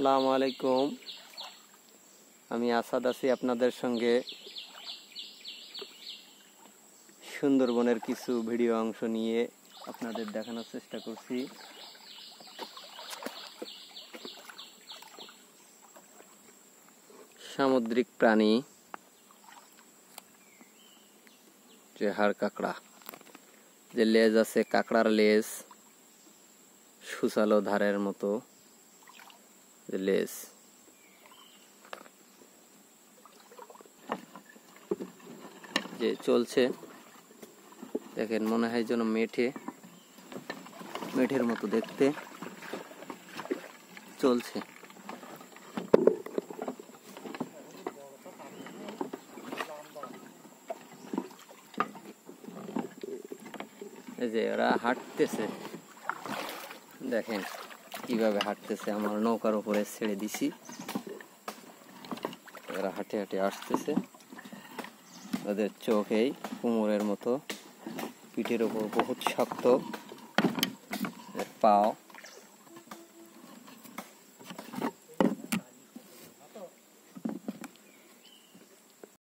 আসসালামু আলাইকুম। আমি আসাদ আছি আপনাদের সঙ্গে। সুন্দরবনের কিছু ভিডিও অংশ নিয়ে আপনাদের দেখানোর চেষ্টা করছি। সামুদ্রিক প্রাণী যে হাড় কাঁকড়া, যে লেজ আছে কাঁকড়ার লেজ, সুচালো ধারের মতো যে লেজ, যে চলছে দেখেন, মনে হয় যেন মেঠের মতো দেখতে চলছে। এই যে ওরা হাঁটতেছে, দেখেন কিভাবে হাঁটতেছে। আমার নৌকার উপরে ছেড়ে দিছি, এরা হাঁটে হাঁটে আসতেছে। ওদের চোখ এই কুমোরের মতো, পিঠের উপর বহুত শক্ত, পাও